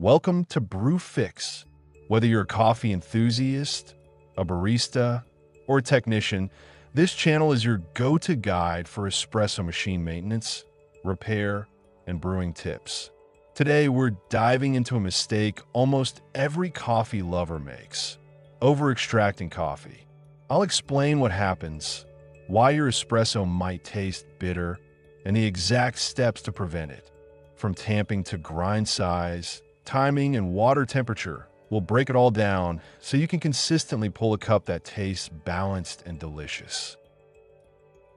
Welcome to BrewFix. Whether you're a coffee enthusiast, a barista, or a technician, this channel is your go-to guide for espresso machine maintenance, repair, and brewing tips. Today, we're diving into a mistake almost every coffee lover makes: over-extracting coffee. I'll explain what happens, why your espresso might taste bitter, and the exact steps to prevent it. From tamping to grind size, timing, and water temperature, we'll break it all down so you can consistently pull a cup that tastes balanced and delicious.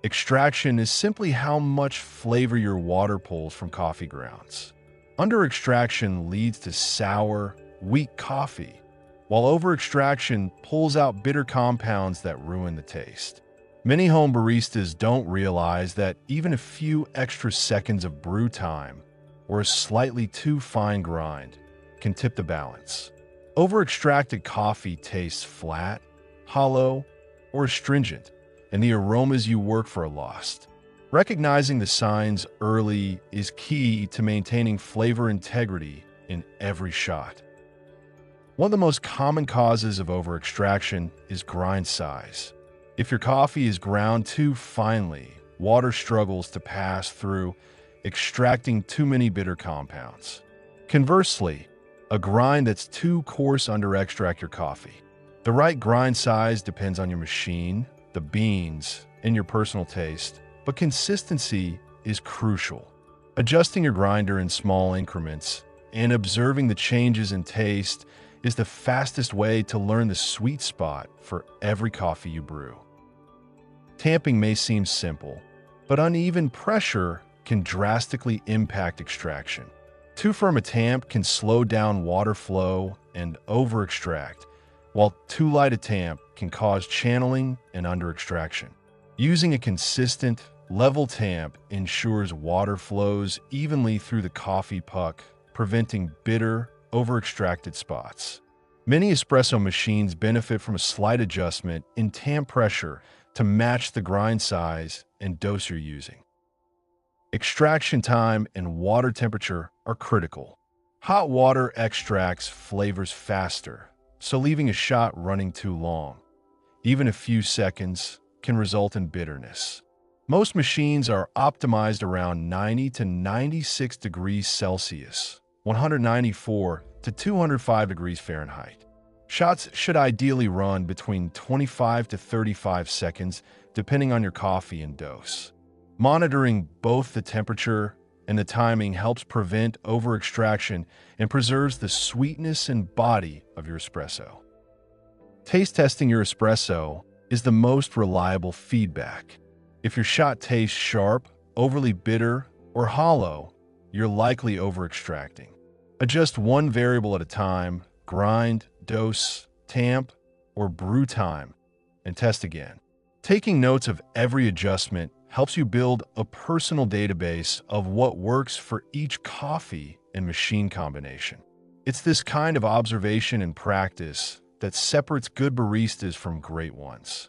Extraction is simply how much flavor your water pulls from coffee grounds. Under-extraction leads to sour, weak coffee, while over-extraction pulls out bitter compounds that ruin the taste. Many home baristas don't realize that even a few extra seconds of brew time or a slightly too fine grind can tip the balance. Over-extracted coffee tastes flat, hollow, or astringent, and the aromas you work for are lost. Recognizing the signs early is key to maintaining flavor integrity in every shot. One of the most common causes of over-extraction is grind size. If your coffee is ground too finely, water struggles to pass through, extracting too many bitter compounds. Conversely, a grind that's too coarse under-extract your coffee. The right grind size depends on your machine, the beans, and your personal taste, but consistency is crucial. Adjusting your grinder in small increments and observing the changes in taste is the fastest way to learn the sweet spot for every coffee you brew. Tamping may seem simple, but uneven pressure can drastically impact extraction. Too firm a tamp can slow down water flow and over-extract, while too light a tamp can cause channeling and under-extraction. Using a consistent, level tamp ensures water flows evenly through the coffee puck, preventing bitter, over-extracted spots. Many espresso machines benefit from a slight adjustment in tamp pressure to match the grind size and dose you're using. Extraction time and water temperature are critical. Hot water extracts flavors faster, so leaving a shot running too long, even a few seconds, can result in bitterness. Most machines are optimized around 90 to 96 degrees Celsius, 194 to 205 degrees Fahrenheit. Shots should ideally run between 25 to 35 seconds, depending on your coffee and dose. Monitoring both the temperature and the timing helps prevent over-extraction and preserves the sweetness and body of your espresso. Taste testing your espresso is the most reliable feedback. If your shot tastes sharp, overly bitter, or hollow, you're likely over-extracting. Adjust one variable at a time: grind, dose, tamp, or brew time, and test again. Taking notes of every adjustment helps you build a personal database of what works for each coffee and machine combination. It's this kind of observation and practice that separates good baristas from great ones.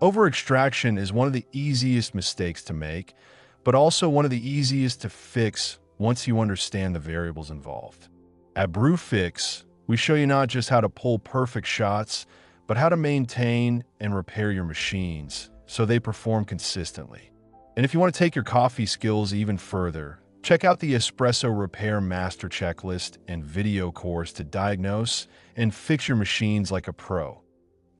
Over-extraction is one of the easiest mistakes to make, but also one of the easiest to fix once you understand the variables involved. At BrewFix, we show you not just how to pull perfect shots, but how to maintain and repair your machines so they perform consistently. And if you want to take your coffee skills even further, check out the Espresso Repair Master Checklist and video course to diagnose and fix your machines like a pro.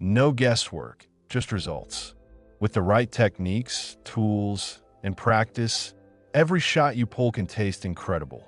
No guesswork, just results. With the right techniques, tools, and practice, every shot you pull can taste incredible.